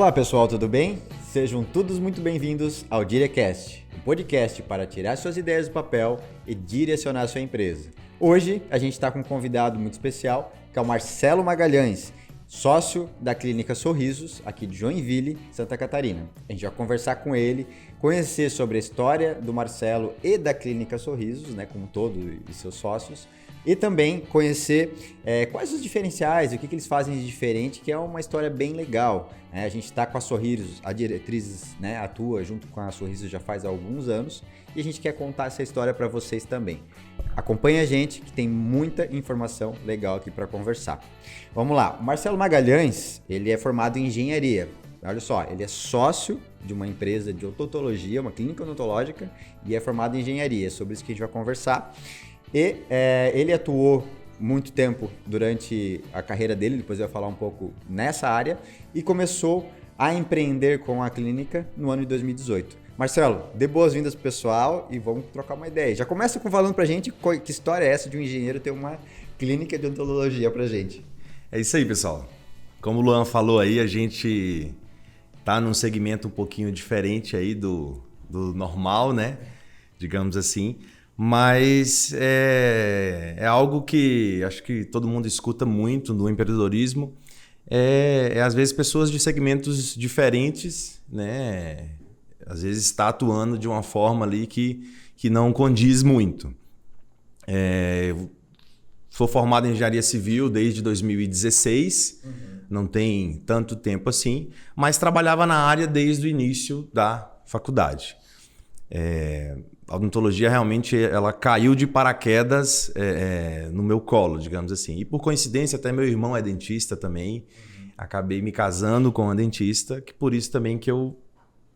Olá pessoal, tudo bem? Sejam todos muito bem-vindos ao DireCast, um podcast para tirar suas ideias do papel e direcionar sua empresa. Hoje a gente está com um convidado muito especial, que é o Marcelo Magalhães, sócio da Clínica Sorrisos, aqui de Joinville, Santa Catarina. A gente vai conversar com ele, conhecer sobre a história do Marcelo e da Clínica Sorrisos, né, como todo e seus sócios, e também conhecer quais os diferenciais, o que eles fazem de diferente, que é uma história bem legal. A gente está com a Sorrisos, a diretriz, né, atua junto com a Sorrisos já faz alguns anos, e a gente quer contar essa história para vocês também. Acompanhe a gente, que tem muita informação legal aqui para conversar. Vamos lá, o Marcelo Magalhães, ele é formado em engenharia. Olha só, ele é sócio de uma empresa de odontologia, uma clínica odontológica, e é formado em engenharia. É sobre isso que a gente vai conversar. E ele atuou muito tempo durante a carreira dele, depois eu vou falar um pouco nessa área, e começou a empreender com a clínica no ano de 2018. Marcelo, dê boas-vindas pro pessoal e vamos trocar uma ideia. Já começa falando pra gente que história é essa de um engenheiro ter uma clínica de odontologia pra gente. É isso aí, pessoal. Como o Luan falou aí, a gente tá num segmento um pouquinho diferente aí do normal, né? Digamos assim. Mas é algo que acho que todo mundo escuta muito no empreendedorismo. Às vezes pessoas de segmentos diferentes, né? Às vezes está atuando de uma forma ali que não condiz muito. Sou formado em engenharia civil desde 2016, não tem tanto tempo assim, mas trabalhava na área desde o início da faculdade. A odontologia realmente ela caiu de paraquedas no meu colo, digamos assim. E por coincidência até meu irmão é dentista também. Acabei me casando com uma dentista, que por isso também que eu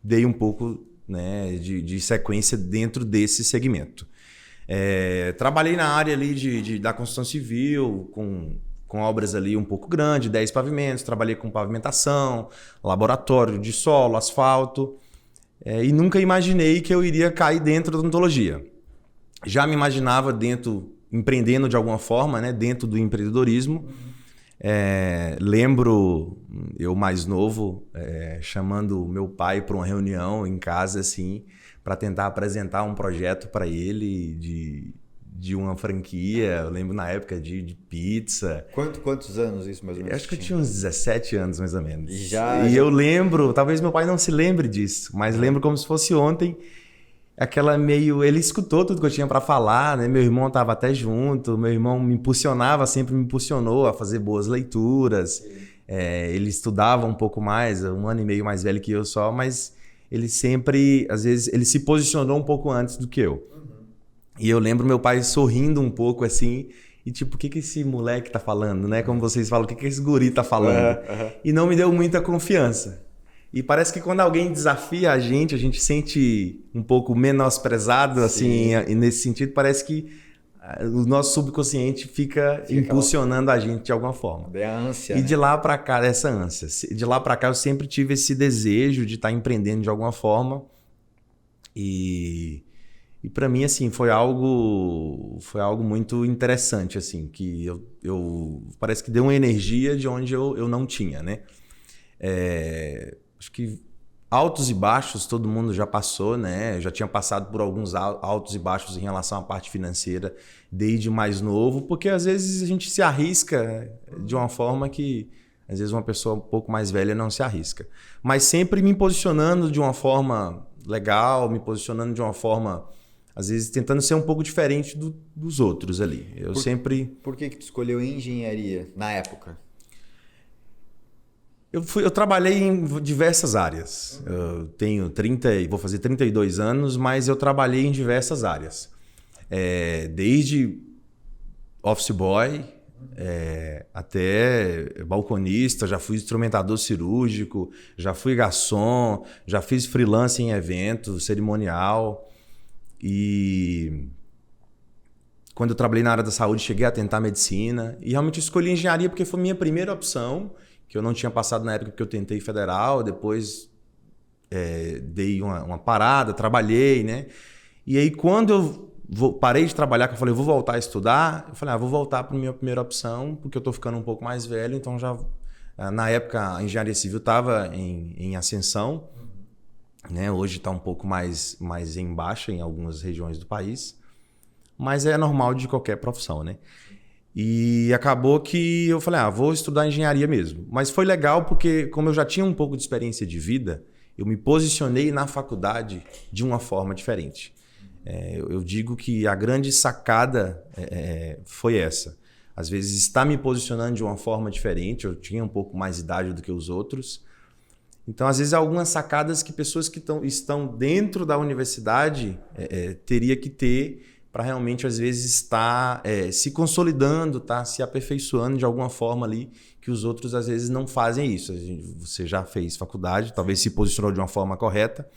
dei um pouco, né, de sequência dentro desse segmento. Trabalhei na área ali da construção civil, com obras ali um pouco grandes, 10 pavimentos. Trabalhei com pavimentação, laboratório de solo, asfalto. E nunca imaginei que eu iria cair dentro da odontologia. Já me imaginava empreendendo de alguma forma, né, dentro do empreendedorismo. Lembro eu mais novo chamando meu pai para uma reunião em casa assim, para tentar apresentar um projeto para ele de uma franquia. Eu lembro na época de pizza. Quantos anos isso mais ou menos? Acho que eu tinha uns 17 anos mais ou menos. Eu lembro, talvez meu pai não se lembre disso, mas lembro como se fosse ontem. Ele escutou tudo que eu tinha para falar, né? Meu irmão estava até junto, meu irmão sempre me impulsionou a fazer boas leituras. Ele estudava um pouco mais, 1 ano e meio mais velho que eu só, mas ele sempre, às vezes, ele se posicionou um pouco antes do que eu. E eu lembro meu pai sorrindo um pouco assim, e tipo, o que esse moleque tá falando, né? Como vocês falam, o que esse guri tá falando? E não me deu muita confiança. E parece que quando alguém desafia a gente sente um pouco menosprezado, assim, e nesse sentido parece que o nosso subconsciente fica impulsionando a gente de alguma forma. É a ânsia, e de lá para cá, essa ânsia. De lá para cá eu sempre tive esse desejo de estar empreendendo de alguma forma. E para mim, assim, foi algo muito interessante, assim, que eu parece que deu uma energia de onde eu não tinha, né? Acho que altos e baixos todo mundo já passou, né? Eu já tinha passado por alguns altos e baixos em relação à parte financeira desde mais novo, porque às vezes a gente se arrisca de uma forma que às vezes uma pessoa um pouco mais velha não se arrisca. Mas sempre me posicionando de uma forma legal, me posicionando de uma forma, às vezes tentando ser um pouco diferente dos outros ali. Por que tu escolheu engenharia na época? Eu trabalhei em diversas áreas. Eu tenho vou fazer 32 anos, mas eu trabalhei em diversas áreas. Desde office boy até balconista, já fui instrumentador cirúrgico, já fui garçom, já fiz freelance em evento, cerimonial. E quando eu trabalhei na área da saúde, cheguei a tentar medicina. E realmente escolhi engenharia porque foi minha primeira opção, que eu não tinha passado na época que eu tentei federal, depois dei uma parada, trabalhei, né? E aí quando eu parei de trabalhar, que eu falei, vou voltar a estudar, eu falei, vou voltar para a minha primeira opção, porque eu estou ficando um pouco mais velho, então já Na época, a engenharia civil estava em ascensão, né? Hoje está um pouco mais em baixa em algumas regiões do país, mas é normal de qualquer profissão, né? E acabou que eu falei, vou estudar engenharia mesmo. Mas foi legal porque, como eu já tinha um pouco de experiência de vida, eu me posicionei na faculdade de uma forma diferente. Eu digo que a grande sacada foi essa. Às vezes, estar me posicionando de uma forma diferente, eu tinha um pouco mais idade do que os outros. Então, às vezes, algumas sacadas que pessoas que estão dentro da universidade teria que ter para realmente, às vezes, estar se consolidando, tá? Se aperfeiçoando de alguma forma ali, que os outros, às vezes, não fazem isso. Você já fez faculdade, talvez se posicionou de uma forma correta,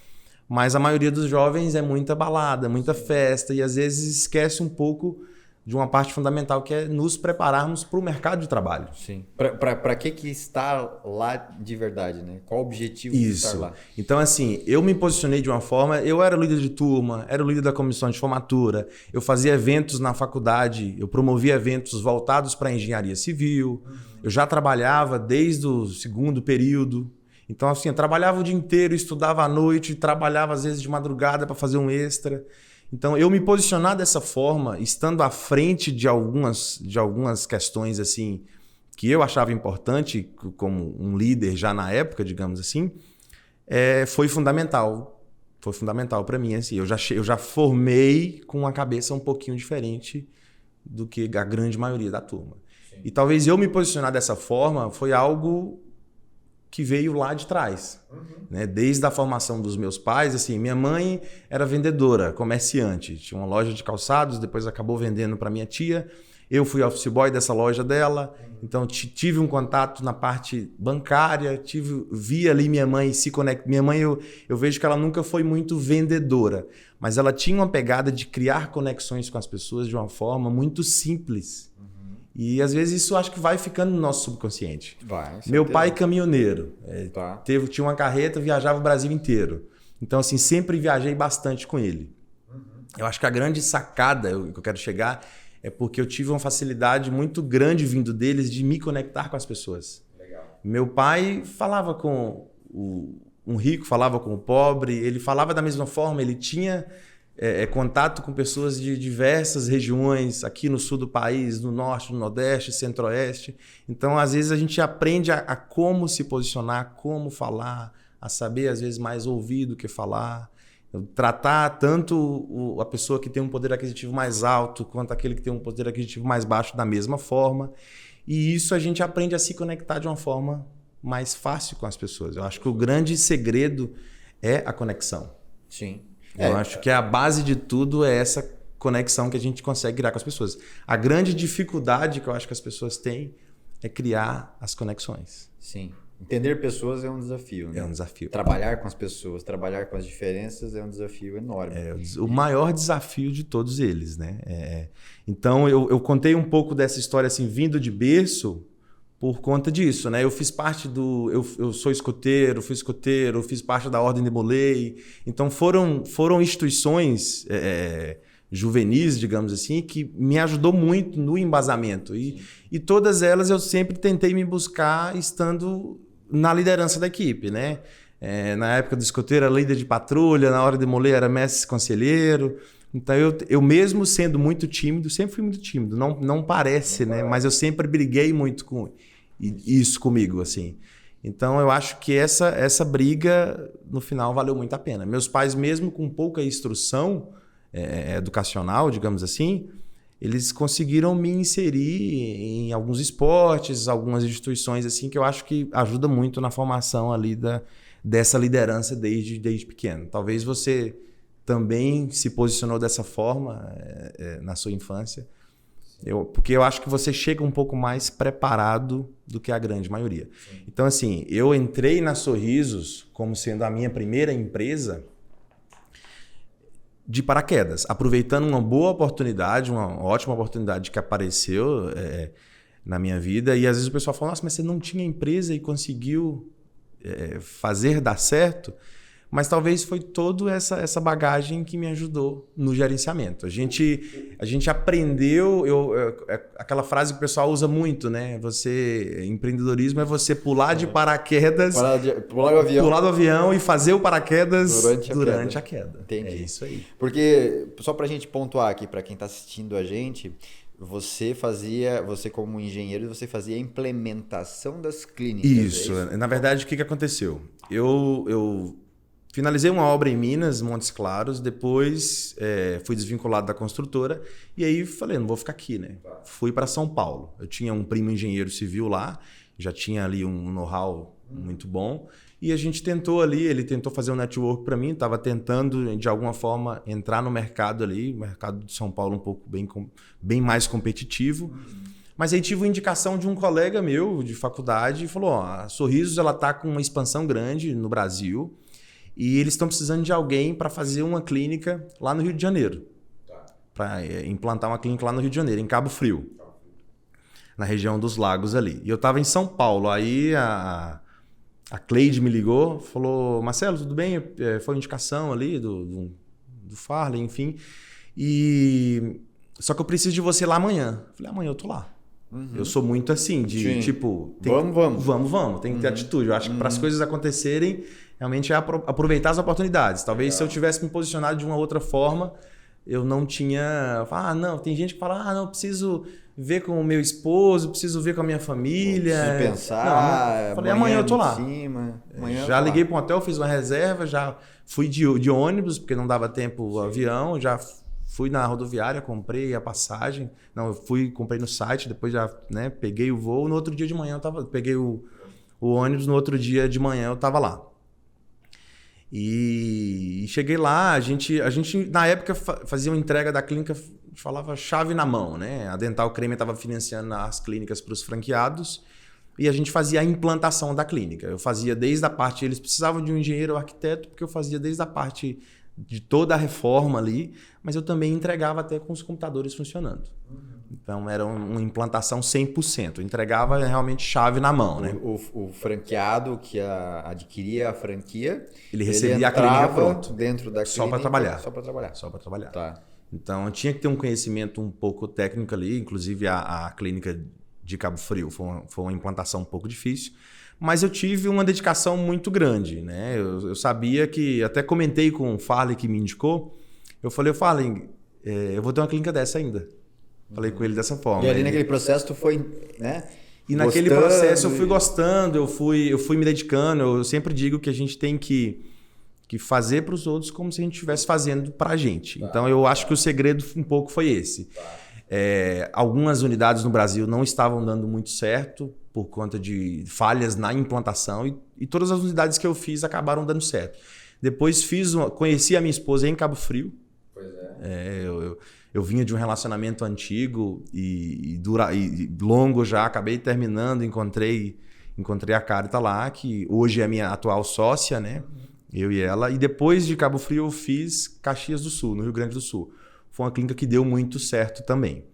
mas a maioria dos jovens é muita balada, muita festa, e às vezes esquece um pouco de uma parte fundamental, que é nos prepararmos para o mercado de trabalho. Sim. Para que estar lá de verdade, né? Qual o objetivo de estar lá? Então, assim, eu me posicionei de uma forma... Eu era o líder de turma, era o líder da comissão de formatura, eu fazia eventos na faculdade, eu promovia eventos voltados para a engenharia civil, eu já trabalhava desde o segundo período. Então, assim, eu trabalhava o dia inteiro, estudava à noite, trabalhava às vezes de madrugada para fazer um extra. Então, eu me posicionar dessa forma, estando à frente de algumas questões assim que eu achava importante como um líder já na época, digamos assim, foi fundamental. Foi fundamental para mim. Assim, eu já formei com uma cabeça um pouquinho diferente do que a grande maioria da turma. Sim. E talvez eu me posicionar dessa forma foi algo que veio lá de trás, né? Desde a formação dos meus pais, assim, minha mãe era vendedora, comerciante, tinha uma loja de calçados, depois acabou vendendo para minha tia, eu fui office boy dessa loja dela, então tive um contato na parte bancária, vi ali minha mãe se conectar. Minha mãe, eu vejo que ela nunca foi muito vendedora, mas ela tinha uma pegada de criar conexões com as pessoas de uma forma muito simples. E às vezes isso acho que vai ficando no nosso subconsciente. Meu pai caminhoneiro, tinha uma carreta, viajava o Brasil inteiro. Então assim, sempre viajei bastante com ele. Eu acho que a grande sacada que eu quero chegar é porque eu tive uma facilidade muito grande vindo deles de me conectar com as pessoas. Legal. Meu pai falava com um rico, falava com o pobre, ele falava da mesma forma, ele tinha... contato com pessoas de diversas regiões, aqui no sul do país, no norte, no nordeste, centro-oeste. Então, às vezes, a gente aprende a como se posicionar, como falar, a saber, às vezes, mais ouvir do que falar. Tratar tanto a pessoa que tem um poder aquisitivo mais alto quanto aquele que tem um poder aquisitivo mais baixo da mesma forma. E isso a gente aprende a se conectar de uma forma mais fácil com as pessoas. Eu acho que o grande segredo é a conexão. Sim. Eu acho que a base de tudo é essa conexão que a gente consegue criar com as pessoas. A grande dificuldade que eu acho que as pessoas têm é criar as conexões. Sim. Entender pessoas é um desafio, né? É um desafio. Trabalhar com as pessoas, trabalhar com as diferenças é um desafio enorme. O maior desafio de todos eles, né? Então, eu contei um pouco dessa história assim, vindo de berço, por conta disso, né? Eu fiz parte eu sou escoteiro, fui escoteiro, fiz parte da Ordem de Molay. Então foram instituições juvenis, digamos assim, que me ajudou muito no embasamento. E todas elas eu sempre tentei me buscar estando na liderança da equipe, né? Na época do escoteiro era líder de patrulha, na Ordem de Molay era mestre conselheiro. Então, eu mesmo sendo muito tímido, sempre fui muito tímido, não parece, né? Mas eu sempre briguei muito com isso comigo, assim. Então, eu acho que essa briga, no final, valeu muito a pena. Meus pais, mesmo com pouca instrução educacional, digamos assim, eles conseguiram me inserir em alguns esportes, algumas instituições, assim, que eu acho que ajuda muito na formação ali dessa liderança desde pequeno. Talvez você também se posicionou dessa forma na sua infância, porque eu acho que você chega um pouco mais preparado do que a grande maioria. Sim. Então, assim, eu entrei na Sorrisos como sendo a minha primeira empresa de paraquedas, aproveitando uma boa oportunidade, uma ótima oportunidade que apareceu na minha vida. E às vezes o pessoal fala, nossa, mas você não tinha empresa e conseguiu fazer dar certo? Mas talvez foi toda essa bagagem que me ajudou no gerenciamento. A gente aprendeu, aquela frase que o pessoal usa muito, né? Empreendedorismo é você pular de paraquedas, pular do avião e fazer o paraquedas durante a queda. Entendi. É isso aí. Porque, só para a gente pontuar aqui, para quem está assistindo a gente, você como engenheiro, você fazia a implementação das clínicas. Isso. Na verdade, o que aconteceu? Eu finalizei uma obra em Minas, Montes Claros, depois fui desvinculado da construtora e aí falei, não vou ficar aqui, né? Fui para São Paulo. Eu tinha um primo engenheiro civil lá, já tinha ali um know-how muito bom e a gente tentou ali, ele tentou fazer um network para mim, estava tentando de alguma forma entrar no mercado ali, o mercado de São Paulo um pouco bem mais competitivo. Mas aí tive uma indicação de um colega meu de faculdade e falou, a Sorrisos ela está com uma expansão grande no Brasil, e eles estão precisando de alguém para fazer uma clínica lá no Rio de Janeiro. Para implantar uma clínica lá no Rio de Janeiro, em Cabo Frio. Na região dos lagos ali. E eu estava em São Paulo. Aí a Cleide me ligou, falou, Marcelo, tudo bem? Foi uma indicação ali do Farley, enfim. Só que eu preciso de você lá amanhã. Eu falei, amanhã eu tô lá. Eu sou muito assim, de tipo... Vamos. Tem que ter atitude. Eu acho que para as coisas acontecerem, realmente é aproveitar as oportunidades. Talvez se eu tivesse me posicionado de uma outra forma, eu não tinha... não, tem gente que fala, não, eu preciso ver com o meu esposo, preciso ver com a minha família. Preciso pensar. Falei, amanhã eu tô lá. Já liguei para um hotel, fiz uma reserva, já fui de ônibus, porque não dava tempo o avião, já... Fui na rodoviária, comprei a passagem. Não, eu comprei no site, depois já peguei o voo. No outro dia de manhã peguei o ônibus, no outro dia de manhã eu estava lá. E cheguei lá, a gente na época fazia uma entrega da clínica, a gente falava chave na mão, né? A Dental Creme estava financiando as clínicas para os franqueados e a gente fazia a implantação da clínica. Eu fazia desde a parte, eles precisavam de um engenheiro ou arquiteto, porque eu fazia desde a parte de toda a reforma ali, mas eu também entregava até com os computadores funcionando. Então era uma implantação 100%. Eu entregava realmente chave na mão, né? O franqueado que adquiria a franquia, ele recebia a clínica pronto dentro da clínica só para trabalhar. Só para trabalhar. Tá. Então eu tinha que ter um conhecimento um pouco técnico ali, inclusive a clínica de Cabo Frio foi uma implantação um pouco difícil. Mas eu tive uma dedicação muito grande, né? Eu sabia que... Até comentei com o Farley que me indicou. Eu falei, Farley, eu vou ter uma clínica dessa ainda. Falei com ele dessa forma. E ali naquele processo tu foi, né? E naquele processo eu fui gostando, eu fui me dedicando. Eu sempre digo que a gente tem que fazer para os outros como se a gente estivesse fazendo para a gente. Então eu acho que o segredo um pouco foi esse. Algumas unidades no Brasil não estavam dando muito certo por conta de falhas na implantação e todas as unidades que eu fiz acabaram dando certo. Depois conheci a minha esposa em Cabo Frio. Pois é. Eu vinha de um relacionamento antigo e longo já, acabei terminando, encontrei a Carita lá, que hoje é a minha atual sócia, né? Eu e ela. E depois de Cabo Frio eu fiz Caxias do Sul, no Rio Grande do Sul. Foi uma clínica que deu muito certo também.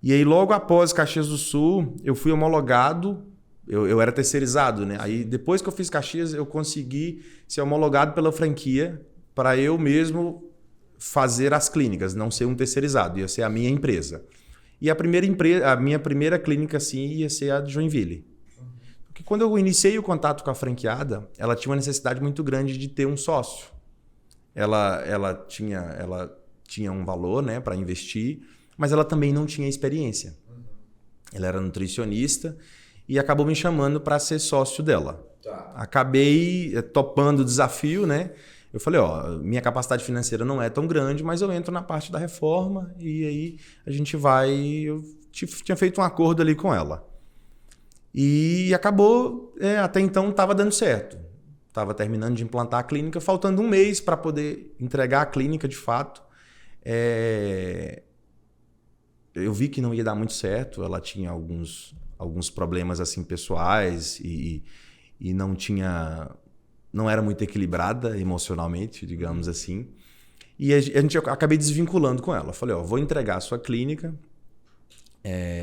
E aí, logo após Caxias do Sul, eu fui homologado, eu era terceirizado, né? Aí, depois que eu fiz Caxias, eu consegui ser homologado pela franquia para eu mesmo fazer as clínicas, não ser um terceirizado, ia ser a minha empresa. E a minha primeira clínica, assim, ia ser a de Joinville. Porque quando eu iniciei o contato com a franqueada, ela tinha uma necessidade muito grande de ter um sócio. Ela tinha um valor, né, para investir, mas ela também não tinha experiência. Ela era nutricionista e acabou me chamando para ser sócio dela. Acabei topando o desafio, né? Eu falei, minha capacidade financeira não é tão grande, mas eu entro na parte da reforma e aí a gente vai... Eu tinha feito um acordo ali com ela. E acabou, até então estava dando certo. Estava terminando de implantar a clínica, faltando um mês para poder entregar a clínica de fato. Eu vi que não ia dar muito certo, ela tinha alguns problemas assim pessoais e não era muito equilibrada emocionalmente, digamos assim. E eu acabei desvinculando com ela. Falei, vou entregar a sua clínica,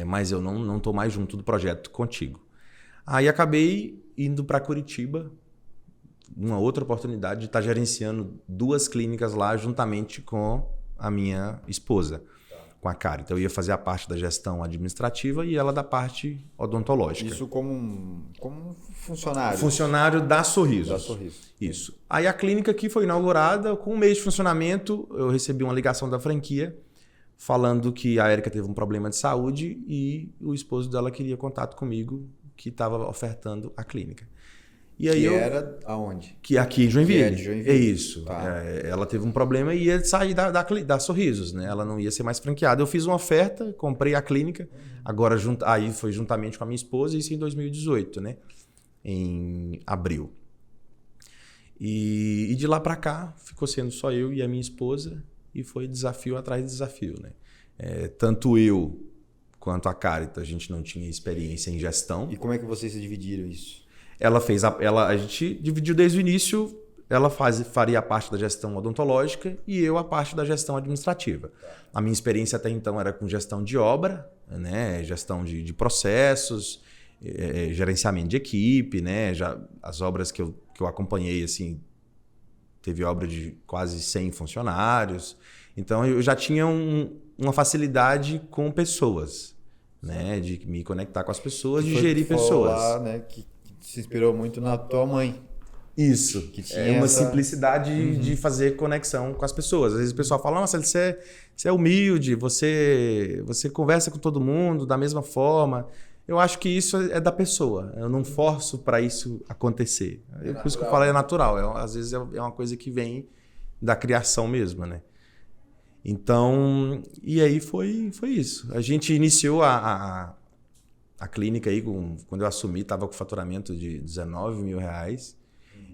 mas eu não estou mais junto do projeto contigo. Aí acabei indo para Curitiba, uma outra oportunidade de estar gerenciando 2 clínicas lá juntamente com a minha esposa, com a Karen. Então eu ia fazer a parte da gestão administrativa e ela da parte odontológica. Isso como um funcionário? Funcionário da Sorrisos. Da Sorrisos. Isso. Aí a clínica aqui foi inaugurada, com um mês de funcionamento, eu recebi uma ligação da franquia falando que a Érica teve um problema de saúde e o esposo dela queria contato comigo, que estava ofertando a clínica. E aí era aonde? Que aqui em Joinville. Que é de Joinville. É isso. Tá. Ela teve um problema e ia sair da Sorrisos, né? Ela não ia ser mais franqueada. Eu fiz uma oferta, comprei a clínica, agora aí foi juntamente com a minha esposa, isso em 2018, né? Em abril. E de lá para cá ficou sendo só eu e a minha esposa e foi desafio atrás de desafio, né? Tanto eu quanto a Carita, a gente não tinha experiência em gestão. E como é que vocês se dividiram isso? A gente dividiu desde o início, ela faria a parte da gestão odontológica e eu a parte da gestão administrativa. A minha experiência até então era com gestão de obra, né? Gestão de processos, gerenciamento de equipe, né? Já, as obras que eu acompanhei, assim, teve obra de quase 100 funcionários. Então eu já tinha uma facilidade com pessoas, né? De me conectar com as pessoas, de gerir pessoas. Lá, né? Que se inspirou muito na tua mãe. Isso, que tinha uma simplicidade de fazer conexão com as pessoas. Às vezes o pessoal fala, nossa, você é humilde, você conversa com todo mundo da mesma forma. Eu acho que isso é da pessoa, eu não forço para isso acontecer. Por isso que eu falo, é natural, às vezes é uma coisa que vem da criação mesmo, né? Então, e aí foi isso. A gente iniciou a clínica aí, quando eu assumi, estava com faturamento de R$19 mil.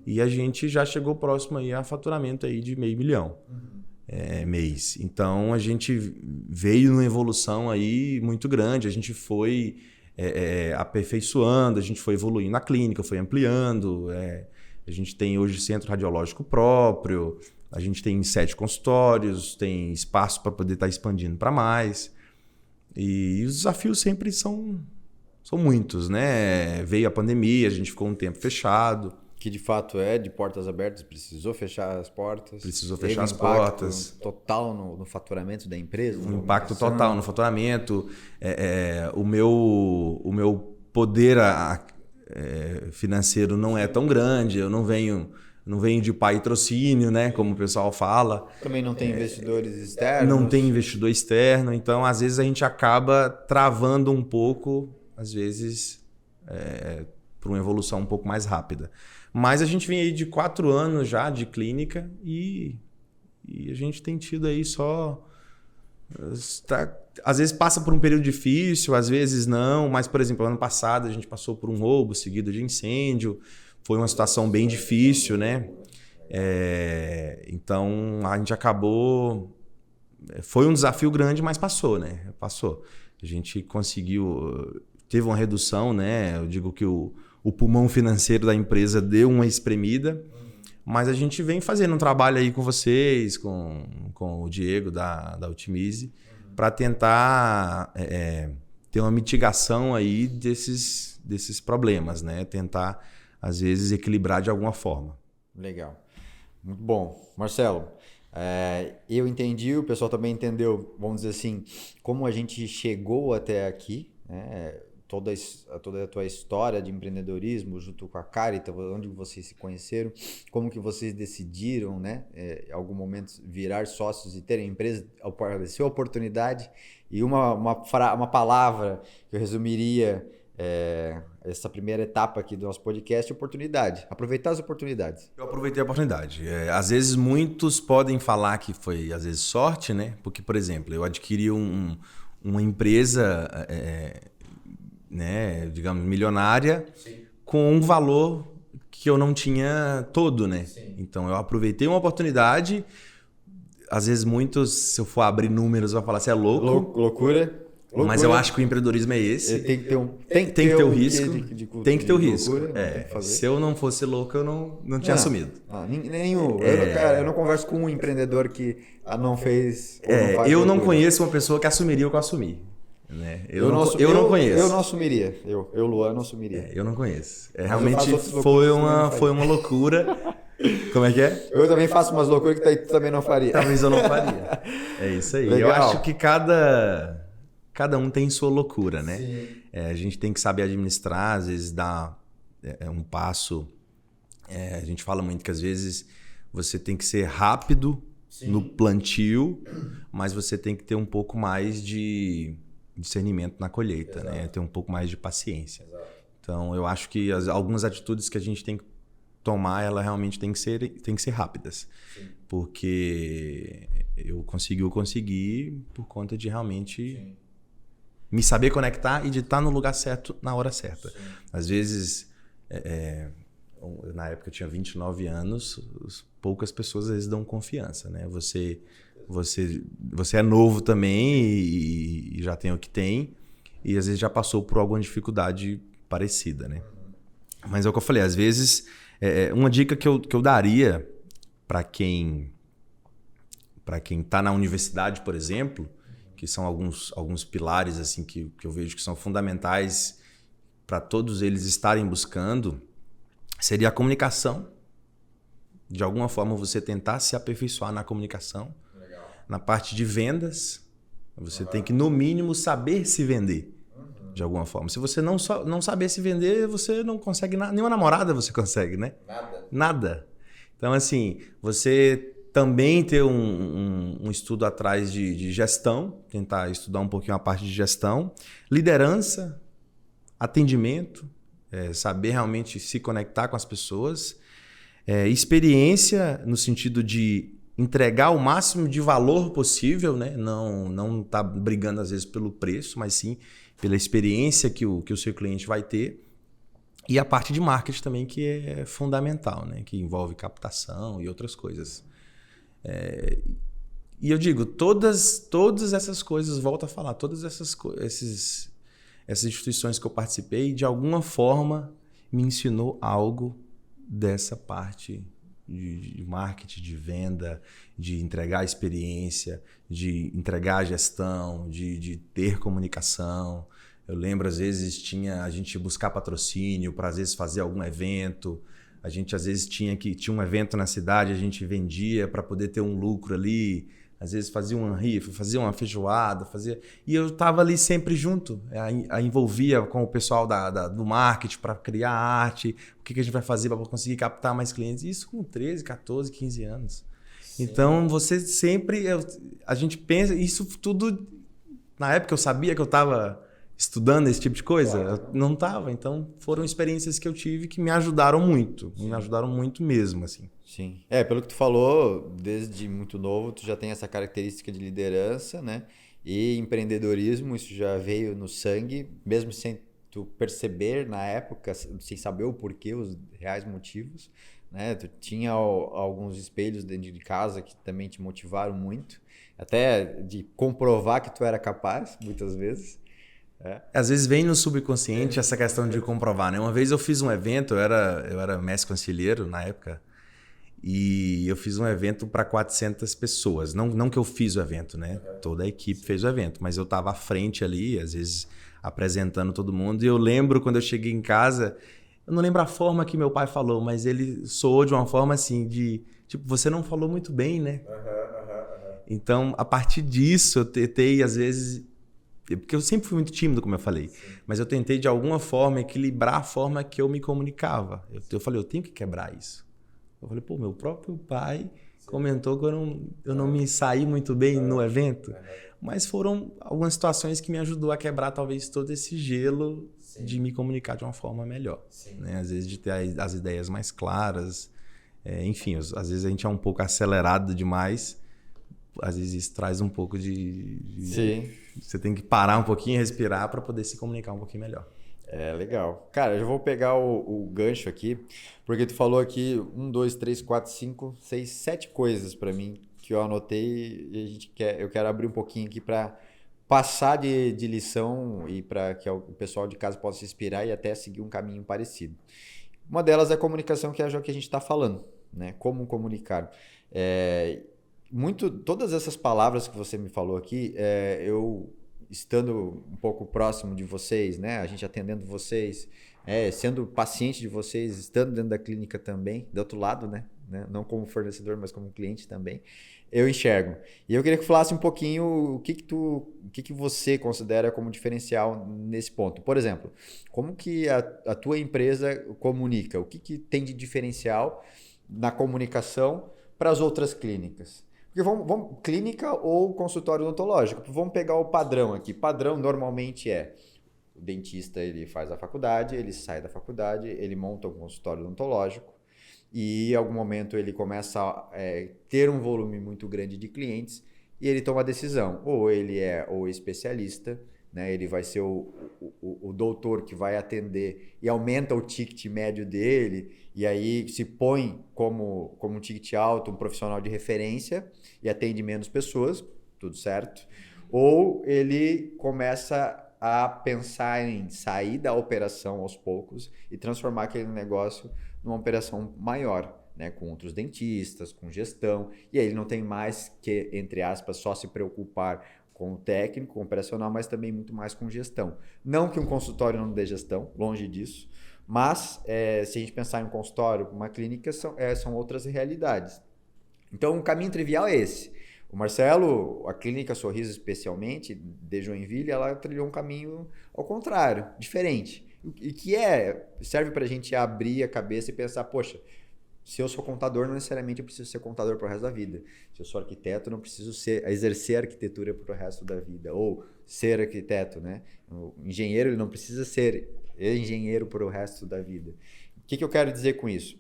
E a gente já chegou próximo aí a faturamento aí de R$500 mil mês. Então a gente veio numa evolução aí muito grande. A gente foi aperfeiçoando, a gente foi evoluindo a clínica, foi ampliando. A gente tem hoje centro radiológico próprio, a gente tem 7 consultórios, tem espaço para poder estar expandindo para mais. E os desafios sempre são muitos, né? Veio a pandemia, a gente ficou um tempo fechado. Que de fato de portas abertas, precisou fechar as portas. Precisou fechar as portas. Total no faturamento da empresa. Um impacto total no faturamento. O meu poder financeiro não é tão grande, eu não venho de patrocínio, né? Como o pessoal fala. Também não tem investidores externos. Não tem investidor externo, então às vezes a gente acaba travando um pouco, às vezes, para uma evolução um pouco mais rápida. Mas a gente vem aí de 4 anos já de clínica e a gente tem tido aí só... Às vezes passa por um período difícil, às vezes não, mas, por exemplo, ano passado a gente passou por um roubo seguido de incêndio, foi uma situação bem difícil, né? Então a gente acabou... Foi um desafio grande, mas passou, né? Passou. A gente conseguiu... Teve uma redução, né? Eu digo que o pulmão financeiro da empresa deu uma espremida, mas a gente vem fazendo um trabalho aí com vocês, com o Diego da Otimize, para tentar ter uma mitigação aí desses problemas, né? Tentar, às vezes, equilibrar de alguma forma. Legal. Muito bom. Marcelo, eu entendi, o pessoal também entendeu, vamos dizer assim, como a gente chegou até aqui, né? Toda a tua história de empreendedorismo junto com a Carita, onde vocês se conheceram, como que vocês decidiram, né, em algum momento virar sócios e terem empresa, apareceu a oportunidade e uma palavra que eu resumiria essa primeira etapa aqui do nosso podcast, oportunidade, aproveitar as oportunidades. Eu aproveitei a oportunidade. Às vezes muitos podem falar que foi, às vezes, sorte, né, porque, por exemplo, eu adquiri uma empresa... né, digamos, milionária, sim, com um valor que eu não tinha todo, né? Sim. Então eu aproveitei uma oportunidade. Às vezes muitos, se eu for abrir números, vão falar assim, é louco. Loucura. Mas eu acho que o empreendedorismo é esse. Tem que ter o risco. Tem que ter o risco. Se eu não fosse louco, eu não tinha assumido. Nenhum. Eu não converso com um empreendedor que não fez. Eu não conheço uma pessoa que assumiria o que eu assumi. né? Eu não conheço. Eu não assumiria. Luan, não assumiria. Eu não conheço. Realmente foi uma loucura. Como é que é? Eu também faço umas loucuras que tu também não faria. Talvez eu não faria. É isso aí. Legal. Eu acho que cada um tem sua loucura, né? A gente tem que saber administrar, às vezes dar um passo. A gente fala muito que às vezes você tem que ser rápido no plantio, mas você tem que ter um pouco mais de discernimento na colheita, né? Ter um pouco mais de paciência. Então, eu acho que algumas atitudes que a gente tem que tomar, ela realmente tem que ser rápidas. Porque eu consegui por conta de realmente me saber conectar e de estar no lugar certo na hora certa. Às vezes, na época eu tinha 29 anos, poucas pessoas às vezes dão confiança, né? Você é novo também e já tem o que tem, e às vezes já passou por alguma dificuldade parecida, né? Mas é o que eu falei, às vezes, uma dica que eu daria para quem está na universidade, por exemplo, que são alguns pilares assim que eu vejo que são fundamentais para todos eles estarem buscando, seria a comunicação. De alguma forma você tentar se aperfeiçoar na comunicação. Legal. Na parte de vendas, você tem que no mínimo saber se vender. De alguma forma. Se você não saber se vender, você não consegue nada. Nenhuma namorada você consegue, né? Nada. Então, assim, você também ter um estudo atrás de gestão, tentar estudar um pouquinho a parte de gestão, liderança, atendimento, saber realmente se conectar com as pessoas, experiência no sentido de entregar o máximo de valor possível, né? Não tá brigando às vezes pelo preço, mas sim pela experiência que o seu cliente vai ter. E a parte de marketing também, que é fundamental, né? Que envolve captação e outras coisas. E eu digo, todas essas coisas, volto a falar, todas essas instituições que eu participei, de alguma forma me ensinou algo dessa parte de marketing, de venda, de entregar a experiência, de entregar a gestão, de ter comunicação. Eu lembro, às vezes, a gente buscar patrocínio para, às vezes, fazer algum evento. A gente, às vezes, tinha um evento na cidade, a gente vendia para poder ter um lucro ali. Às vezes, fazia uma rifa, fazia uma feijoada, E eu estava ali sempre junto. Envolvia com o pessoal do marketing para criar arte. O que a gente vai fazer para conseguir captar mais clientes. Isso com 13, 14, 15 anos. Sim. Então, você sempre... A gente pensa... Isso tudo... Na época, eu sabia que eu estava estudando esse tipo de coisa. Claro. Eu não estava. Então, foram experiências que eu tive que me ajudaram muito. Sim. Me ajudaram muito mesmo, assim. Sim. Pelo que tu falou, desde muito novo, tu já tem essa característica de liderança, né? E empreendedorismo, isso já veio no sangue, mesmo sem tu perceber na época, sem saber o porquê, os reais motivos, né? Tu tinha alguns espelhos dentro de casa que também te motivaram muito, até de comprovar que tu era capaz, muitas vezes. Às vezes vem no subconsciente essa questão de comprovar, né? Uma vez eu fiz um evento, eu era mestre conselheiro na época, e eu fiz um evento para 400 pessoas. Não que eu fiz o evento, né? Toda a equipe fez o evento, mas eu estava à frente ali, às vezes apresentando todo mundo. E eu lembro quando eu cheguei em casa, eu não lembro a forma que meu pai falou, mas ele soou de uma forma assim, tipo, você não falou muito bem, né? Então, a partir disso, eu tentei, às vezes... Porque eu sempre fui muito tímido, como eu falei. Sim. Mas eu tentei, de alguma forma, equilibrar a forma que eu me comunicava. Eu falei, eu tenho que quebrar isso. Eu falei, meu próprio pai comentou que eu não me saí muito bem no evento. Mas foram algumas situações que me ajudou a quebrar, talvez, todo esse gelo de me comunicar de uma forma melhor. Né? Às vezes, de ter as ideias mais claras. Enfim, às vezes a gente é um pouco acelerado demais. Às vezes isso traz um pouco Sim. Você tem que parar um pouquinho e respirar para poder se comunicar um pouquinho melhor. Legal. Cara, eu já vou pegar o gancho aqui, porque tu falou aqui 1, 2, 3, 4, 5, 6, 7 coisas para mim que eu anotei e eu quero abrir um pouquinho aqui para passar de lição e para que o pessoal de casa possa se inspirar e até seguir um caminho parecido. Uma delas é a comunicação, que é o que a gente está falando, né? Como comunicar. Todas essas palavras que você me falou aqui, eu estando um pouco próximo de vocês, né? A gente atendendo vocês, sendo paciente de vocês, estando dentro da clínica também, do outro lado, né? Não como fornecedor, mas como cliente também, eu enxergo. E eu queria que falasse um pouquinho o que você considera como diferencial nesse ponto. Por exemplo, como que a tua empresa comunica? O que tem de diferencial na comunicação para as outras clínicas? Porque vamos clínica ou consultório odontológico. Vamos pegar o padrão aqui. Padrão normalmente o dentista, ele faz a faculdade, ele sai da faculdade, ele monta um consultório odontológico e em algum momento ele começa a ter um volume muito grande de clientes e ele toma a decisão. Ou ele é o especialista, né? Ele vai ser o doutor que vai atender e aumenta o ticket médio dele e aí se põe como um ticket alto, um profissional de referência e atende menos pessoas, tudo certo. Ou ele começa a pensar em sair da operação aos poucos e transformar aquele negócio numa operação maior, né? Com outros dentistas, com gestão. E aí ele não tem mais que, entre aspas, só se preocupar com o técnico, com o operacional, mas também muito mais com gestão. Não que um consultório não dê gestão, longe disso, mas se a gente pensar em um consultório, uma clínica, são outras realidades. Então, o caminho trivial é esse. O Marcelo, a clínica Sorriso especialmente, de Joinville, ela trilhou um caminho ao contrário, diferente. E que serve para a gente abrir a cabeça e pensar, poxa, se eu sou contador, não necessariamente eu preciso ser contador para o resto da vida. Se eu sou arquiteto, não preciso exercer arquitetura para o resto da vida. Ou ser arquiteto, né? O engenheiro, ele não precisa ser engenheiro para o resto da vida. O que eu quero dizer com isso?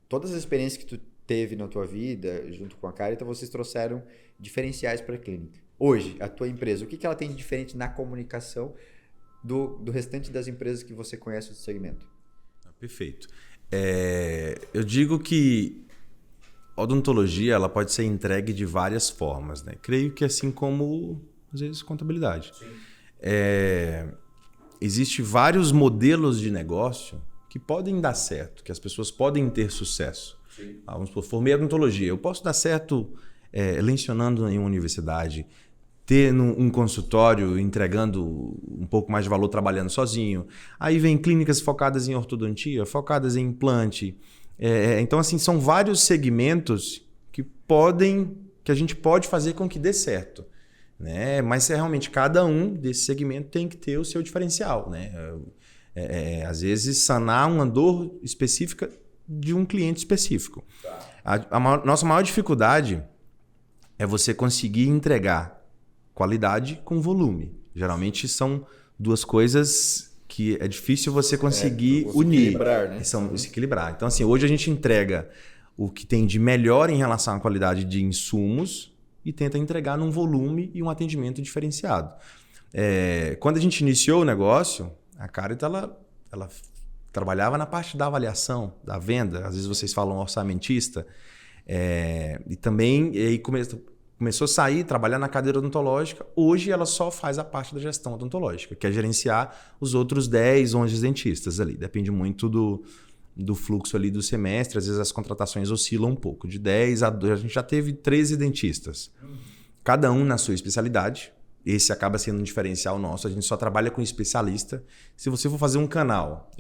Todas as experiências que tu teve na tua vida, junto com a Carita, vocês trouxeram diferenciais para a clínica. Hoje, a tua empresa, o que ela tem de diferente na comunicação do restante das empresas que você conhece do segmento? Perfeito. Eu digo que a odontologia ela pode ser entregue de várias formas, né? Creio que assim como, às vezes, contabilidade. Existem vários modelos de negócio que podem dar certo, que as pessoas podem ter sucesso. Vamos supor, formei odontologia. Eu posso dar certo lecionando em uma universidade, ter um consultório entregando um pouco mais de valor trabalhando sozinho. Aí vem clínicas focadas em ortodontia, focadas em implante. Então, assim, são vários segmentos que a gente pode fazer com que dê certo. Né? Mas realmente cada um desse segmento tem que ter o seu diferencial. Né? Às vezes, sanar uma dor específica de um cliente específico. Nossa maior dificuldade é você conseguir entregar qualidade com volume. Geralmente são duas coisas que é difícil você conseguir unir. Equilibrar, né? Se equilibrar. Então, assim, hoje a gente entrega o que tem de melhor em relação à qualidade de insumos e tenta entregar num volume e um atendimento diferenciado. Quando a gente iniciou o negócio, a Carita, ela trabalhava na parte da avaliação, da venda. Às vezes vocês falam orçamentista. E também começou a sair, trabalhar na cadeira odontológica. Hoje ela só faz a parte da gestão odontológica, que é gerenciar os outros 10, 11 dentistas ali. Depende muito do fluxo ali do semestre. Às vezes as contratações oscilam um pouco. De 10 a 2, a gente já teve 13 dentistas. Cada um na sua especialidade. Esse acaba sendo um diferencial nosso. A gente só trabalha com especialista. Se você for fazer um canal,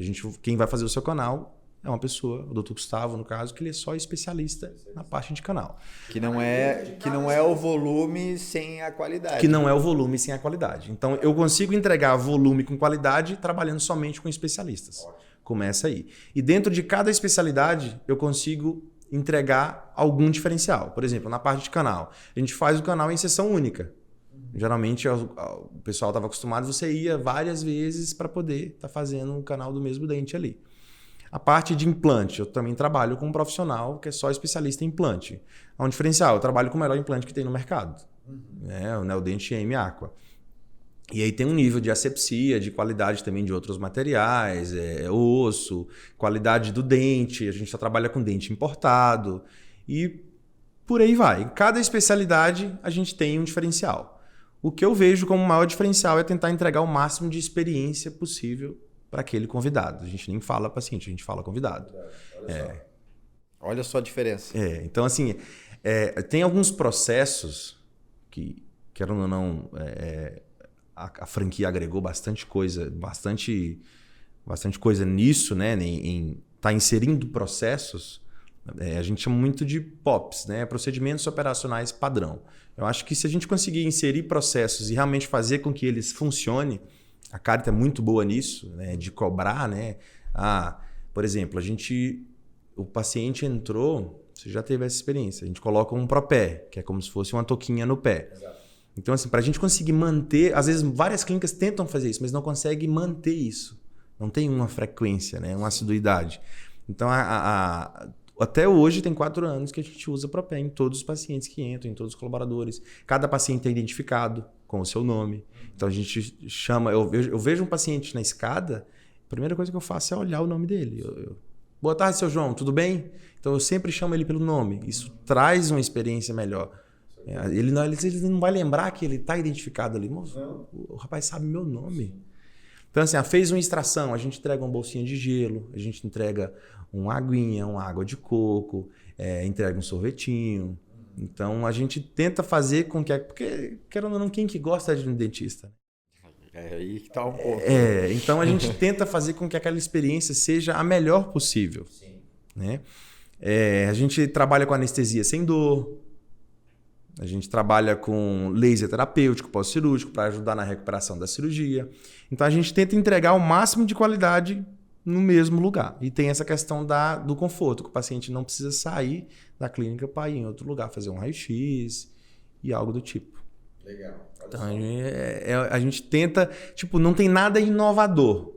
quem vai fazer o seu canal é uma pessoa, o Dr. Gustavo, no caso, que ele é só especialista na parte de canal. Que não é o volume sem a qualidade. Que não é o volume sem a qualidade. Então, eu consigo entregar volume com qualidade trabalhando somente com especialistas. Começa aí. E dentro de cada especialidade, eu consigo entregar algum diferencial. Por exemplo, na parte de canal. A gente faz o canal em sessão única. Geralmente, o pessoal estava acostumado, você ia várias vezes para poder estar fazendo um canal do mesmo dente ali. A parte de implante, eu também trabalho com um profissional que é só especialista em implante. É um diferencial, eu trabalho com o melhor implante que tem no mercado. O Neodent M Aqua. E aí tem um nível de asepsia, de qualidade também de outros materiais, osso, qualidade do dente, a gente só trabalha com dente importado e por aí vai. Em cada especialidade a gente tem um diferencial. O que eu vejo como maior diferencial é tentar entregar o máximo de experiência possível para aquele convidado. A gente nem fala paciente, a gente fala convidado. Olha só a diferença. Então, assim, tem alguns processos que, querendo ou não, a franquia agregou bastante coisa nisso, né? Em tá inserindo processos, a gente chama muito de POPs, né? Procedimentos operacionais padrão. Eu acho que se a gente conseguir inserir processos e realmente fazer com que eles funcionem, a Carta é muito boa nisso, né? De cobrar, né? Por exemplo, o paciente entrou, você já teve essa experiência, a gente coloca um propé, que é como se fosse uma touquinha no pé. Exato. Então, assim, para a gente conseguir manter, às vezes várias clínicas tentam fazer isso, mas não conseguem manter isso. Não tem uma frequência, né? Uma assiduidade. Então, até hoje tem 4 anos que a gente usa propé em todos os pacientes que entram, em todos os colaboradores. Cada paciente é identificado com o seu nome. Então, a gente chama... Eu vejo um paciente na escada, a primeira coisa que eu faço é olhar o nome dele. Boa tarde, seu João, tudo bem? Então, eu sempre chamo ele pelo nome. Isso traz uma experiência melhor. Ele não vai lembrar que ele está identificado ali. O rapaz sabe meu nome. Então, assim, fez uma extração, a gente entrega uma bolsinha de gelo, a gente entrega uma aguinha, uma água de coco, entrega um sorvetinho. Então, a gente tenta fazer com que... Porque, querendo ou não, quem que gosta de um dentista? É aí que tá um pouco. Então, a gente tenta fazer com que aquela experiência seja a melhor possível. Sim. Né? A gente trabalha com anestesia sem dor. A gente trabalha com laser terapêutico, pós-cirúrgico, para ajudar na recuperação da cirurgia. Então, a gente tenta entregar o máximo de qualidade no mesmo lugar. E tem essa questão do conforto, que o paciente não precisa sair da clínica para ir em outro lugar, fazer um raio-x e algo do tipo. Legal. Então, a gente tenta... não tem nada inovador.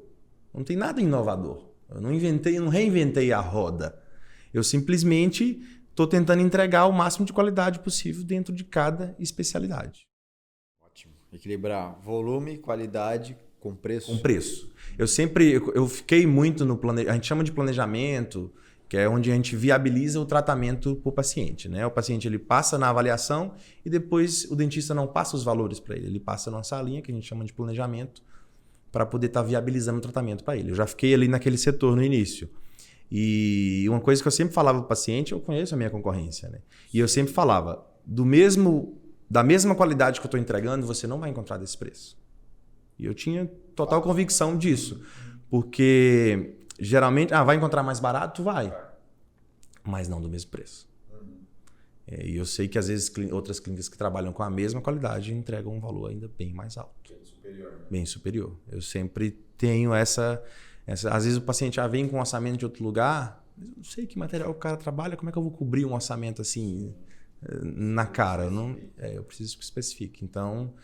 Não tem nada inovador. Eu não reinventei a roda. Eu simplesmente... estou tentando entregar o máximo de qualidade possível dentro de cada especialidade. Ótimo. Equilibrar volume, qualidade com preço. Com preço. Eu fiquei muito no planejamento. A gente chama de planejamento, que é onde a gente viabiliza o tratamento para o paciente. Né? O paciente ele passa na avaliação e depois o dentista não passa os valores para ele. Ele passa numa salinha que a gente chama de planejamento para poder estar viabilizando o tratamento para ele. Eu já fiquei ali naquele setor no início. E uma coisa que eu sempre falava para o paciente, eu conheço a minha concorrência, né? E eu sempre falava, da mesma qualidade que eu estou entregando, você não vai encontrar desse preço. E eu tinha total convicção disso. Porque geralmente, vai encontrar mais barato? Vai. Mas não do mesmo preço. E eu sei que às vezes outras clínicas que trabalham com a mesma qualidade entregam um valor ainda bem mais alto. Bem superior. Né? Bem superior. Eu sempre tenho essa... Às vezes o paciente vem com um orçamento de outro lugar, mas eu não sei que material o cara trabalha, como é que eu vou cobrir um orçamento assim na cara? Eu preciso que especifique. Então,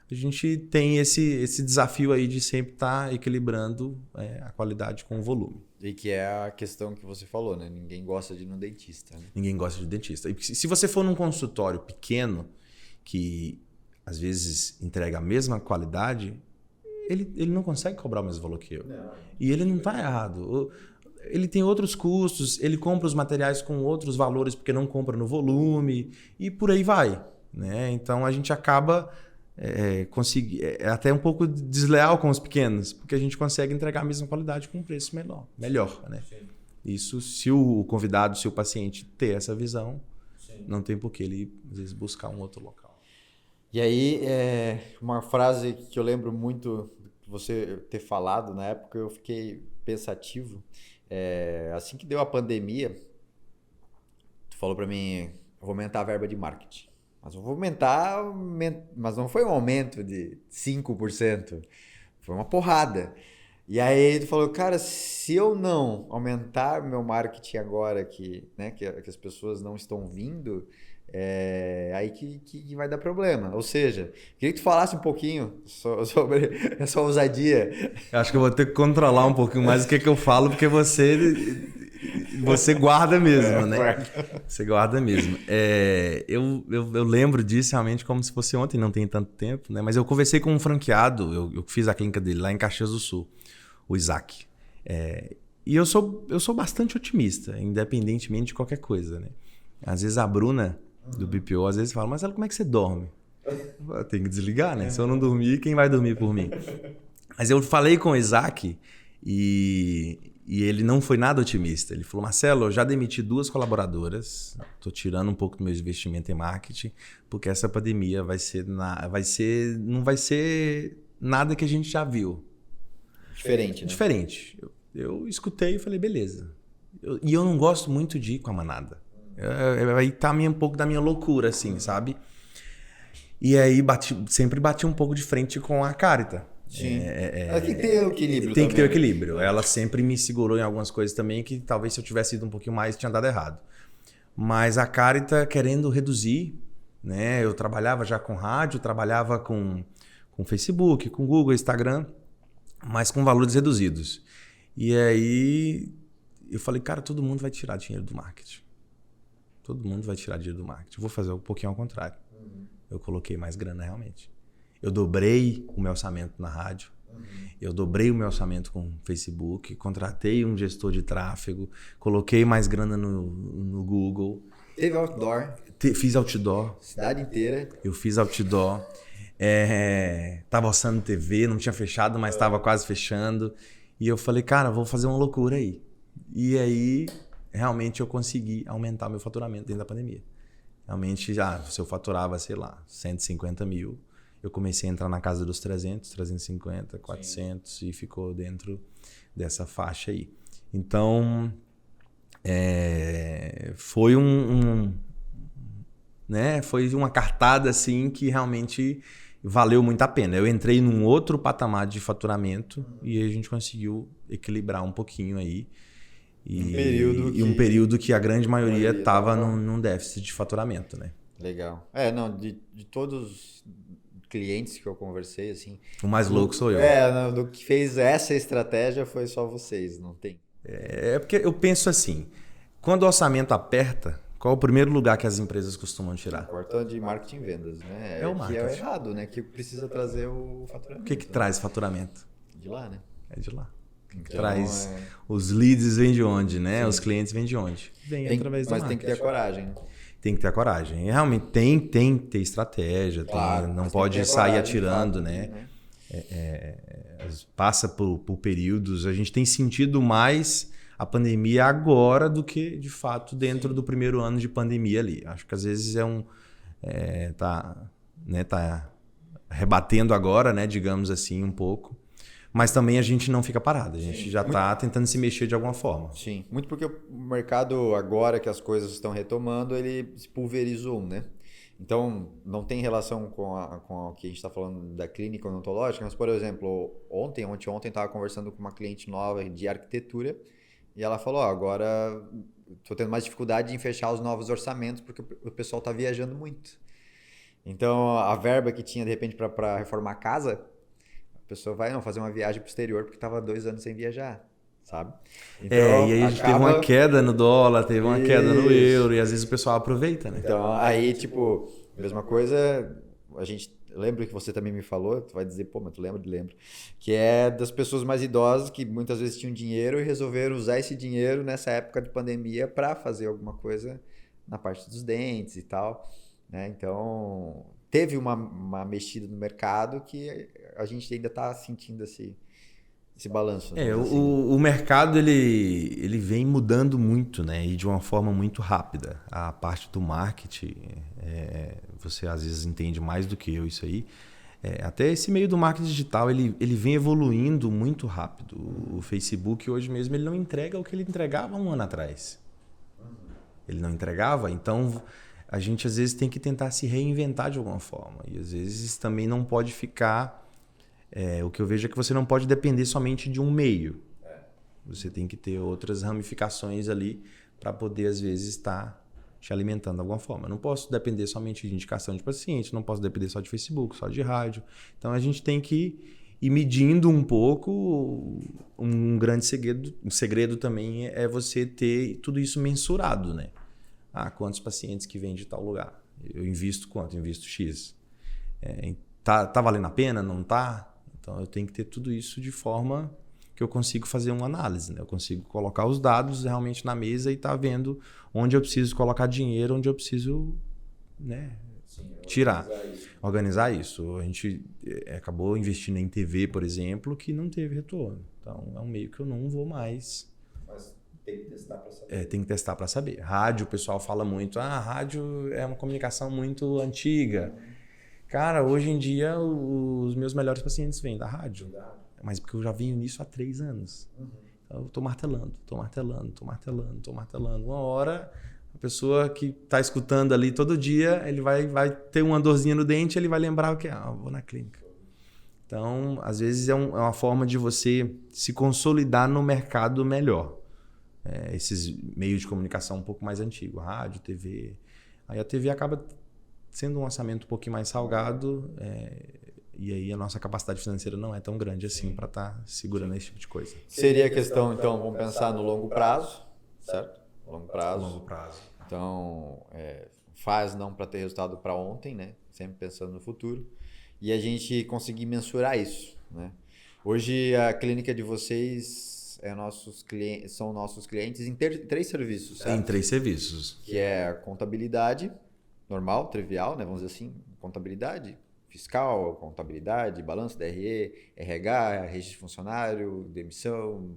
a gente tem esse desafio aí de sempre estar equilibrando a qualidade com o volume. E que é a questão que você falou, né? Ninguém gosta de ir no dentista. Né? Ninguém gosta de dentista. E se você for num consultório pequeno, que às vezes entrega a mesma qualidade... Ele não consegue cobrar o mesmo valor que eu. Não. E ele não está errado. Ele tem outros custos, ele compra os materiais com outros valores porque não compra no volume e por aí vai. Né? Então a gente acaba até um pouco desleal com os pequenos, porque a gente consegue entregar a mesma qualidade com um preço melhor. Né? Isso, se o convidado, se o paciente ter essa visão, sim, não tem por que ele às vezes buscar um outro local. E aí, uma frase que eu lembro muito de você ter falado na época, eu fiquei pensativo. Assim que deu a pandemia, tu falou para mim, eu vou aumentar a verba de marketing. Mas eu vou aumentar, mas não foi um aumento de 5%, foi uma porrada. E aí tu falou, cara, se eu não aumentar meu marketing agora que as pessoas não estão vindo... aí que vai dar problema. Ou seja, queria que tu falasse um pouquinho sobre essa ousadia. Eu acho que eu vou ter que controlar um pouquinho mais o que eu falo, porque você guarda mesmo, né? Você guarda mesmo. Eu lembro disso realmente como se fosse ontem, não tem tanto tempo, né? Mas eu conversei com um franqueado, eu fiz a clínica dele lá em Caxias do Sul, o Isaac. E eu sou bastante otimista, independentemente de qualquer coisa, né? Às vezes a Bruna do BPO, às vezes fala, Marcelo, como é que você dorme? Eu tenho que desligar, né? Se eu não dormir, quem vai dormir por mim? Mas eu falei com o Isaac e ele não foi nada otimista. Ele falou, Marcelo, eu já demiti 2 colaboradoras, estou tirando um pouco do meu investimento em marketing, porque essa pandemia não vai ser nada que a gente já viu. Diferente, né? Diferente. Eu escutei e falei, beleza. E eu não gosto muito de ir com a manada. Aí tá um pouco da minha loucura, assim, sabe? E aí sempre bati um pouco de frente com a Carita. Sim. Ela tem que ter o equilíbrio. Tem que ter o equilíbrio. Ela sempre me segurou em algumas coisas também que talvez se eu tivesse ido um pouquinho mais tinha dado errado. Mas a Carita querendo reduzir, né? Eu trabalhava já com rádio, trabalhava com Facebook, com Google, Instagram, mas com valores reduzidos. E aí eu falei, cara, todo mundo vai tirar dinheiro do marketing. Todo mundo vai tirar dinheiro do marketing. Eu vou fazer um pouquinho ao contrário. Eu coloquei mais grana realmente. Eu dobrei o meu orçamento na rádio. Eu dobrei o meu orçamento com o Facebook. Contratei um gestor de tráfego. Coloquei mais grana no Google. Teve outdoor. Fiz outdoor. Cidade inteira. Eu fiz outdoor. Tava orçando TV. Não tinha fechado, mas estava quase fechando. E eu falei, cara, vou fazer uma loucura aí. E aí, realmente, eu consegui aumentar meu faturamento dentro da pandemia. Realmente, se eu faturava, sei lá, 150 mil, eu comecei a entrar na casa dos 300, 350, 400 Sim. E ficou dentro dessa faixa aí. Então, foi foi uma cartada assim que realmente valeu muito a pena. Eu entrei num outro patamar de faturamento e a gente conseguiu equilibrar um pouquinho aí. Um período que a grande maioria estava num déficit de faturamento, né? Legal. De todos os clientes que eu conversei, assim... O mais louco sou eu. Do que fez essa estratégia foi só vocês, não tem? Porque eu penso assim, quando o orçamento aperta, qual é o primeiro lugar que as empresas costumam tirar? Importa de marketing e vendas, né? É o marketing. Que é errado, né? Que precisa trazer o faturamento. O que traz faturamento? De lá, né? É de lá. Então, traz os leads vêm de onde, né? Sim. Os clientes vêm de onde? Através do marketing. Mas tem que ter a coragem, né? Tem que ter a coragem. E realmente tem que ter estratégia, claro, não pode sair atirando, né? Passa por períodos. A gente tem sentido mais a pandemia agora do que, de fato, dentro do primeiro ano de pandemia ali. Acho que às vezes tá rebatendo agora, né? Digamos assim, um pouco. Mas também a gente não fica parado, a gente já está tentando se mexer de alguma forma. Sim, muito porque o mercado, agora que as coisas estão retomando, ele se pulverizou, né? Então, não tem relação com o que a gente está falando da clínica odontológica, mas, por exemplo, ontem estava conversando com uma cliente nova de arquitetura e ela falou, agora estou tendo mais dificuldade em fechar os novos orçamentos porque o pessoal está viajando muito. Então, a verba que tinha, de repente, para reformar a casa... A pessoa vai fazer uma viagem para o exterior porque estava 2 anos sem viajar, sabe? Então, e aí a gente teve uma queda no dólar, teve uma queda no euro, e às vezes o pessoal aproveita, né? Então, aí, mesma coisa, a gente lembra que você também me falou, tu vai dizer, pô, mas tu lembra? Lembro. Que é das pessoas mais idosas que muitas vezes tinham dinheiro e resolveram usar esse dinheiro nessa época de pandemia para fazer alguma coisa na parte dos dentes e tal, né? Então... Teve uma mexida no mercado que a gente ainda está sentindo esse balanço. Né? O mercado ele vem mudando muito, né? E de uma forma muito rápida. A parte do marketing, você às vezes entende mais do que eu isso aí. Até esse meio do marketing digital, ele vem evoluindo muito rápido. O Facebook hoje mesmo ele não entrega o que ele entregava 1 ano atrás. Ele não entregava, então... A gente, às vezes, tem que tentar se reinventar de alguma forma. E, às vezes, também não pode ficar... o que eu vejo é que você não pode depender somente de um meio. Você tem que ter outras ramificações ali para poder, às vezes, estar te alimentando de alguma forma. Eu não posso depender somente de indicação de paciente, não posso depender só de Facebook, só de rádio. Então, a gente tem que ir medindo um pouco. Um grande segredo também é você ter tudo isso mensurado, né? Quantos pacientes que vêm de tal lugar? Eu invisto quanto? Eu invisto X. Tá valendo a pena? Não tá? Então, eu tenho que ter tudo isso de forma que eu consigo fazer uma análise, né? Eu consigo colocar os dados realmente na mesa e tá vendo onde eu preciso colocar dinheiro, onde eu preciso, né, tirar. Organizar isso. A gente acabou investindo em TV, por exemplo, que não teve retorno. Então, é um meio que eu não vou mais... Tem que testar para saber. Tem que testar para saber. Rádio, o pessoal fala muito, rádio é uma comunicação muito antiga. Cara, hoje em dia os meus melhores pacientes vêm da rádio. Mas porque eu já venho nisso há 3 anos. Então, eu tô martelando. Uma hora, a pessoa que tá escutando ali todo dia, ele vai ter uma dorzinha no dente, ele vai lembrar o que é. Eu vou na clínica. Então, às vezes é uma forma de você se consolidar no mercado melhor. Esses meios de comunicação um pouco mais antigos, rádio, TV. Aí a TV acaba sendo um orçamento um pouquinho mais salgado, e aí a nossa capacidade financeira não é tão grande assim para estar segurando esse tipo de coisa. Seria a questão, então, vamos pensar no longo prazo, certo? Longo prazo. Então, faz não para ter resultado para ontem, né? Sempre pensando no futuro. E a gente conseguir mensurar isso, né? Hoje a clínica de vocês são nossos clientes em 3 serviços, certo? Em 3 serviços. Que é a contabilidade normal, trivial, né? Vamos dizer assim, contabilidade fiscal, contabilidade, balanço DRE, RH, registro de funcionário, demissão,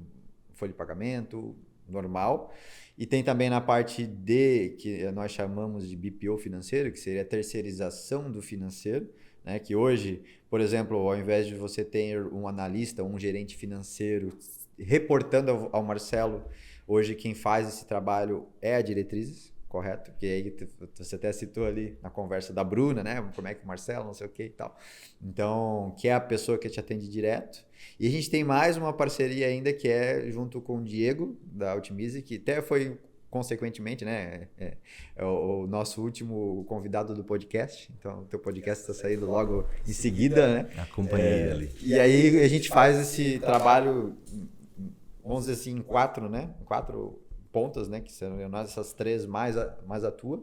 folha de pagamento, normal. E tem também na parte D, que nós chamamos de BPO financeiro, que seria a terceirização do financeiro, né? Que hoje, por exemplo, ao invés de você ter um analista, um gerente financeiro reportando ao Marcelo, hoje quem faz esse trabalho é a diretrizes, correto? Que aí você até citou ali na conversa da Bruna, né? Como é que o Marcelo, não sei o que e tal. Então, que é a pessoa que te atende direto. E a gente tem mais uma parceria ainda que é junto com o Diego, da Otimize, que até foi, consequentemente, né? É o nosso último convidado do podcast. Então, o teu podcast está saindo logo em seguida, né? Acompanhei ali. E aí a gente faz esse trabalho, vamos dizer assim, em 4, né? 4 pontas, né, que são nós, essas 3 mais atua,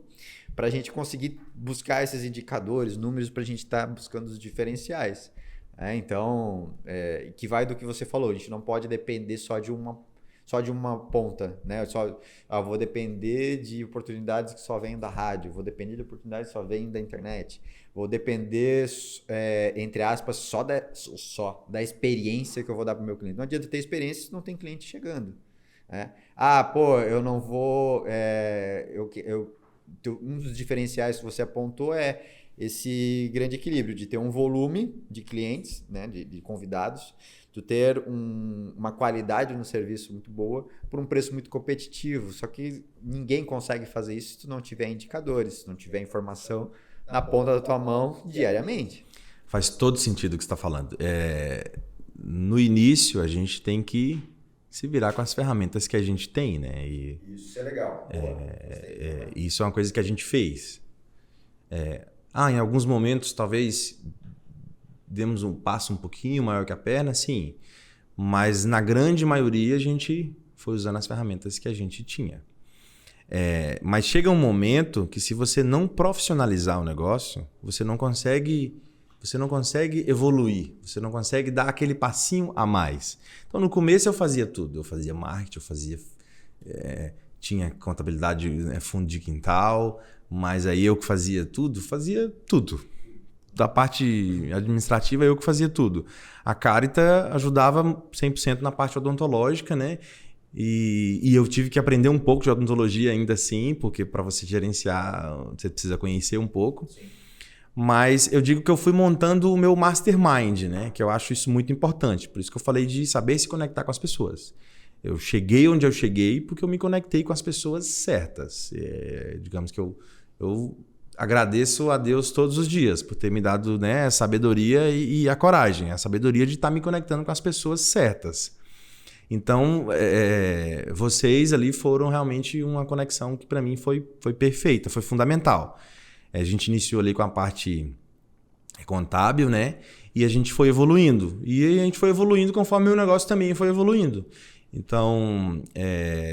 para a gente conseguir buscar esses indicadores, números, para a gente estar buscando os diferenciais. Então, que vai do que você falou, a gente não pode depender só de uma ponta, né? Vou depender de oportunidades que só vêm da rádio, vou depender de oportunidades que só vêm da internet, vou depender, entre aspas, só da experiência que eu vou dar para o meu cliente. Não adianta ter experiência se não tem cliente chegando. Eu não vou... um dos diferenciais que você apontou é esse grande equilíbrio de ter um volume de clientes, né, de convidados, de ter uma qualidade no serviço muito boa por um preço muito competitivo. Só que ninguém consegue fazer isso se tu não tiver indicadores, se não tiver informação na ponta da tua mão diariamente. Faz todo sentido o que você está falando. No início, a gente tem que se virar com as ferramentas que a gente tem, né? Isso é legal. Isso é uma coisa que a gente fez. Em alguns momentos, talvez demos um passo um pouquinho maior que a perna, sim. Mas na grande maioria, a gente foi usando as ferramentas que a gente tinha. Mas chega um momento que, se você não profissionalizar o negócio, você não consegue evoluir, você não consegue dar aquele passinho a mais. Então, no começo eu fazia tudo. Eu fazia marketing, tinha contabilidade, fundo de quintal, mas aí eu que fazia tudo. Da parte administrativa, eu que fazia tudo. A Carita ajudava 100% na parte odontológica, né? E eu tive que aprender um pouco de odontologia ainda assim, porque para você gerenciar, você precisa conhecer um pouco. Sim. Mas eu digo que eu fui montando o meu mastermind, né? Que eu acho isso muito importante. Por isso que eu falei de saber se conectar com as pessoas. Eu cheguei onde eu cheguei porque eu me conectei com as pessoas certas. Digamos que eu agradeço a Deus todos os dias por ter me dado, né, a sabedoria e a coragem. A sabedoria de estar me conectando com as pessoas certas. Então, vocês ali foram realmente uma conexão que para mim foi perfeita, foi fundamental. A gente iniciou ali com a parte contábil, né? E a gente foi evoluindo. E a gente foi evoluindo conforme o negócio também foi evoluindo. Então,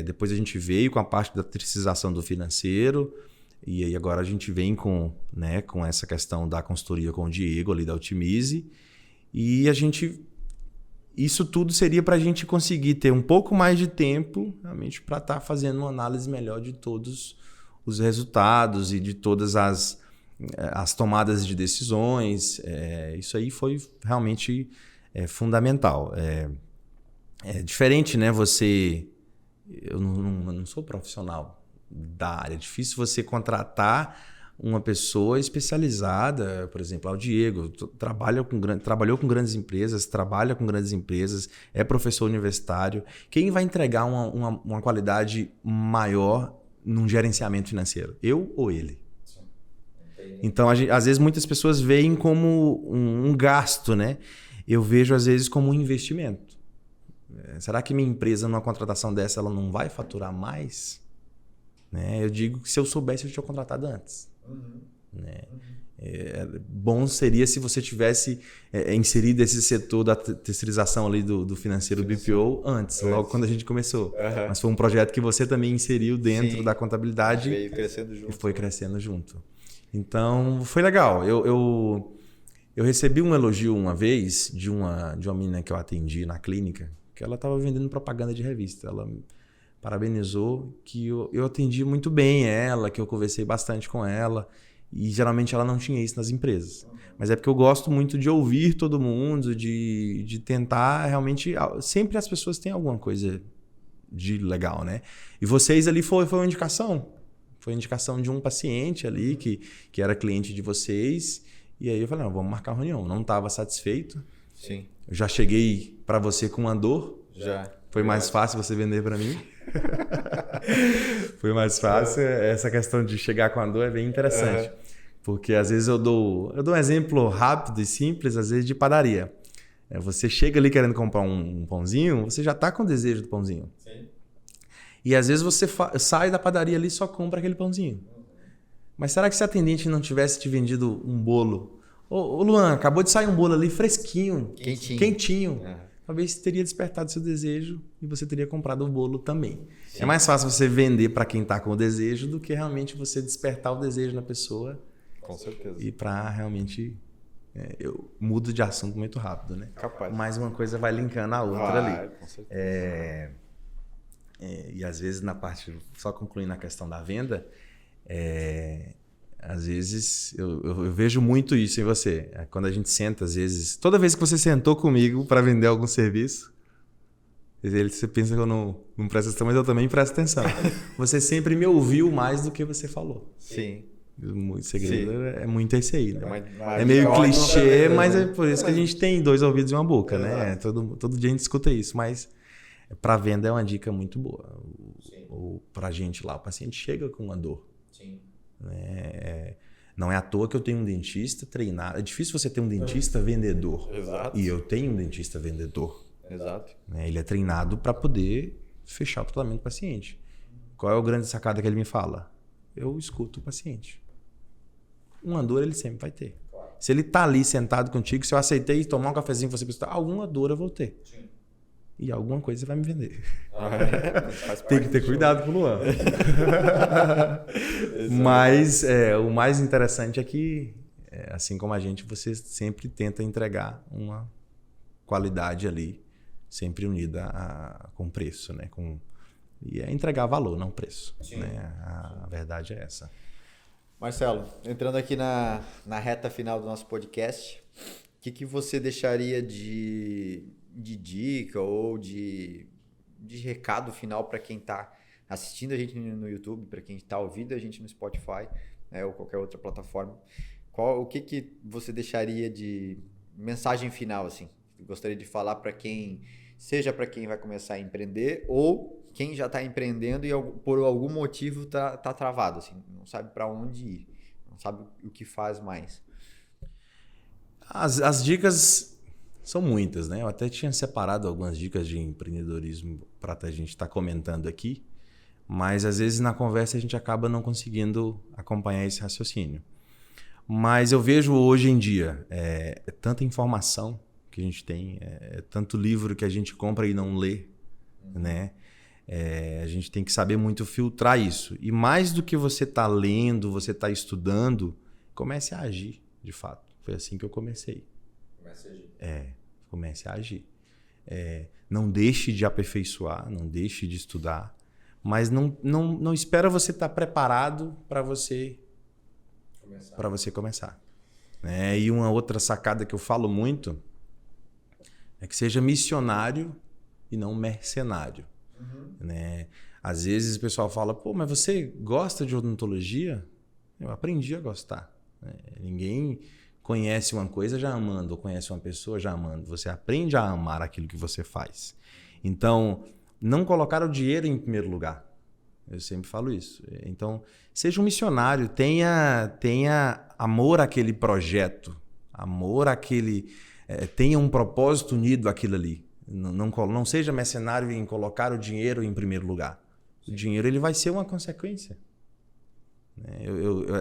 depois a gente veio com a parte da terceirização do financeiro. E aí agora a gente vem com essa questão da consultoria com o Diego ali da Otimize. E isso tudo seria para a gente conseguir ter um pouco mais de tempo realmente para estar fazendo uma análise melhor de todos os resultados e de todas as tomadas de decisões. Isso aí foi realmente fundamental. É diferente, né? Eu não sou profissional da área. É difícil você contratar uma pessoa especializada, por exemplo, o Diego, trabalhou com grandes empresas, trabalha com grandes empresas, é professor universitário. Quem vai entregar uma qualidade maior num gerenciamento financeiro? Eu ou ele? Então, às vezes, muitas pessoas veem como um gasto, né? Eu vejo, às vezes, como um investimento. Será que minha empresa, numa contratação dessa, ela não vai faturar mais? Né? Eu digo que se eu soubesse, eu tinha contratado antes. Né? Bom seria se você tivesse inserido esse setor da terceirização ali do financeiro BPO antes, logo quando a gente começou. Mas foi um projeto que você também inseriu dentro da contabilidade veio crescendo junto, e foi crescendo junto. Então, foi legal. Eu recebi um elogio uma vez de uma menina que eu atendi na clínica, que ela estava vendendo propaganda de revista. Ela parabenizou que eu atendi muito bem ela, que eu conversei bastante com ela. E geralmente ela não tinha isso nas empresas. Mas é porque eu gosto muito de ouvir todo mundo, de tentar realmente... Sempre as pessoas têm alguma coisa de legal, né? E vocês ali foi uma indicação. Foi indicação de um paciente ali que era cliente de vocês. E aí eu falei, não, vamos marcar uma reunião. Não estava satisfeito. Sim. Eu já cheguei para você com uma dor. Já. Foi mais fácil você vender para mim. Foi mais fácil. Essa questão de chegar com a dor é bem interessante. Porque às vezes eu dou um exemplo rápido e simples, às vezes de padaria. Você chega ali querendo comprar um pãozinho, você já está com o desejo do pãozinho. Sim. E às vezes você sai da padaria ali e só compra aquele pãozinho. Mas será que se a atendente não tivesse te vendido um bolo? Ô Luan, acabou de sair um bolo ali fresquinho, quentinho. Talvez teria despertado seu desejo e você teria comprado o bolo também. Sim. É mais fácil você vender para quem está com o desejo do que realmente você despertar o desejo na pessoa. Com certeza. E para realmente... eu mudo de assunto muito rápido, né? Capaz. Mas uma coisa vai linkando a outra ali. Com certeza. E às vezes na parte... Só concluindo a questão da venda... às vezes eu vejo muito isso em você. Quando a gente senta, às vezes... Toda vez que você sentou comigo para vender algum serviço, você pensa que eu não presto atenção, mas eu também presto atenção. Você sempre me ouviu mais do que você falou. Sim. O segredo é muito esse aí, né? É meio clichê, mas é por isso que a gente tem 2 ouvidos e uma boca, né? Todo dia a gente escuta isso, mas para venda é uma dica muito boa. Ou para a gente lá, o paciente chega com uma dor. Sim. Não é à toa que eu tenho um dentista treinado. É difícil você ter um dentista vendedor. Exato. E eu tenho um dentista vendedor. Exato. Ele é treinado para poder fechar o tratamento do paciente. Qual é a grande sacada que ele me fala? Eu escuto o paciente. Uma dor ele sempre vai ter. Claro. Se ele está ali sentado contigo, se eu aceitei tomar um cafezinho e você precisa, alguma dor eu vou ter. Sim. E alguma coisa você vai me vender. Tem que ter cuidado com o Luan. Mas o mais interessante é que, assim como a gente, você sempre tenta entregar uma qualidade ali, sempre unida com preço, né? E é entregar valor, não preço. Né? A verdade é essa. Marcelo, entrando aqui na reta final do nosso podcast, o que você deixaria de dica ou de recado final para quem está assistindo a gente no YouTube, para quem está ouvindo a gente no Spotify, né, ou qualquer outra plataforma? O que você deixaria de mensagem final, assim? Gostaria de falar para quem, seja para quem vai começar a empreender ou quem já está empreendendo e por algum motivo tá travado, assim, não sabe para onde ir, não sabe o que faz mais. As dicas são muitas, né? Eu até tinha separado algumas dicas de empreendedorismo para a gente estar comentando aqui, mas às vezes na conversa a gente acaba não conseguindo acompanhar esse raciocínio. Mas eu vejo hoje em dia tanta informação que a gente tem, tanto livro que a gente compra e não lê, né? A gente tem que saber muito filtrar isso. E mais do que você está lendo, você está estudando, comece a agir, de fato. Foi assim que eu comecei. Comece a agir. Comece a agir. Não deixe de aperfeiçoar, não deixe de estudar, mas não espera você estar preparado para você começar. E uma outra sacada que eu falo muito é que seja missionário e não mercenário. Né? Às vezes o pessoal fala, pô, mas você gosta de odontologia? Eu aprendi a gostar. Né? Ninguém conhece uma coisa já amando, ou conhece uma pessoa já amando. Você aprende a amar aquilo que você faz. Então, não colocar o dinheiro em primeiro lugar. Eu sempre falo isso. Então, seja um missionário, tenha amor àquele projeto, amor àquele... tenha um propósito unido àquilo ali. Não seja mercenário em colocar o dinheiro em primeiro lugar. O dinheiro ele vai ser uma consequência.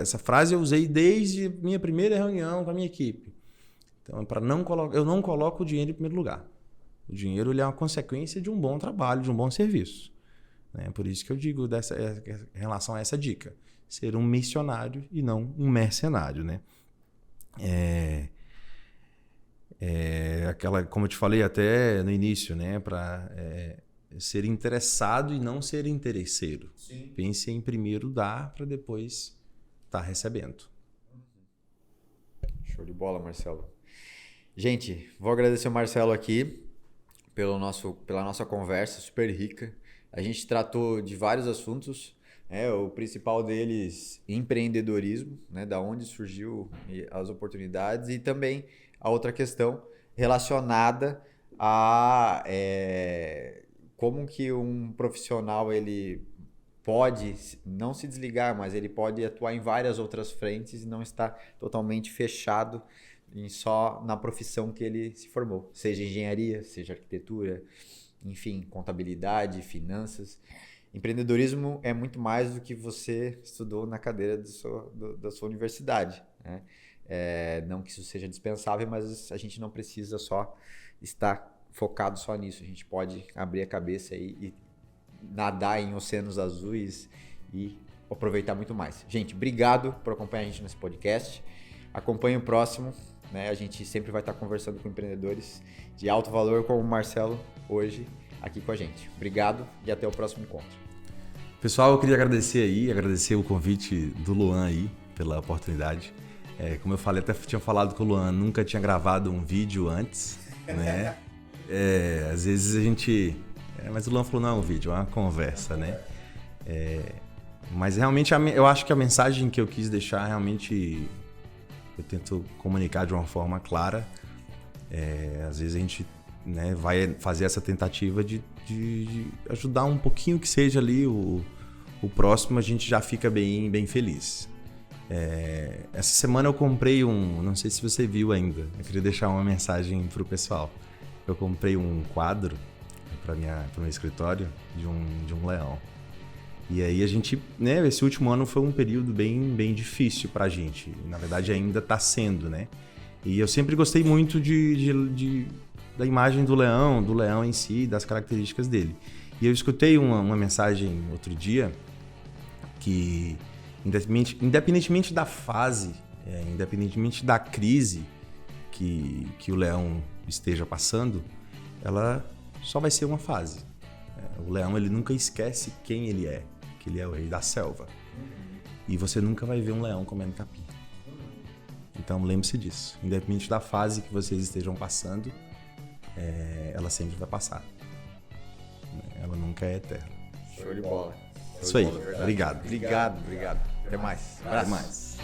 Essa frase eu usei desde minha primeira reunião com a minha equipe. Então, eu não coloco o dinheiro em primeiro lugar. O dinheiro ele é uma consequência de um bom trabalho, de um bom serviço. Por isso que eu digo em relação a essa dica. Ser um missionário e não um mercenário. Né? Aquela, como eu te falei até no início, né? Para ser interessado e não ser interesseiro. Sim. Pense em primeiro dar para depois estar recebendo. Show de bola, Marcelo. Gente, vou agradecer o Marcelo aqui pela nossa conversa super rica. A gente tratou de vários assuntos, o principal deles, empreendedorismo, né, da onde surgiu as oportunidades, e também a outra questão relacionada a como que um profissional ele pode não se desligar, mas ele pode atuar em várias outras frentes e não estar totalmente fechado só na profissão que ele se formou, seja engenharia, seja arquitetura, enfim, contabilidade, finanças. Empreendedorismo é muito mais do que você estudou na cadeira da sua universidade, né? Não que isso seja dispensável, mas a gente não precisa só estar focado só nisso. A gente pode abrir a cabeça e nadar em oceanos azuis e aproveitar muito mais. Gente, obrigado por acompanhar a gente nesse podcast. Acompanhe o próximo, né? A gente sempre vai estar conversando com empreendedores de alto valor, como o Marcelo hoje aqui com a gente. Obrigado e até o próximo encontro. Pessoal, eu queria agradecer o convite do Luan aí, pela oportunidade. Como eu falei, até tinha falado com o Luan, nunca tinha gravado um vídeo antes, né? Às vezes a gente... mas o Luan falou, não é um vídeo, é uma conversa, né? Mas realmente eu acho que a mensagem que eu quis deixar, realmente, eu tento comunicar de uma forma clara. Às vezes a gente, né, vai fazer essa tentativa de ajudar um pouquinho que seja ali o próximo, a gente já fica bem feliz. Essa semana eu comprei não sei se você viu ainda, eu queria deixar uma mensagem para o pessoal. Eu comprei um quadro para meu escritório de um leão. E aí a gente, né, esse último ano foi um período bem difícil para a gente. Na verdade ainda está sendo, né? E eu sempre gostei muito da imagem do leão em si, das características dele. E eu escutei uma mensagem outro dia que, independentemente da fase, independentemente da crise que o leão esteja passando, ela só vai ser uma fase. O leão ele nunca esquece quem ele é, que ele é o rei da selva. E você nunca vai ver um leão comendo capim. Então lembre-se disso. Independente da fase que vocês estejam passando, ela sempre vai passar. Ela nunca é eterna. Show de bola. Isso aí. Obrigado. Obrigado. Até mais. Até mais.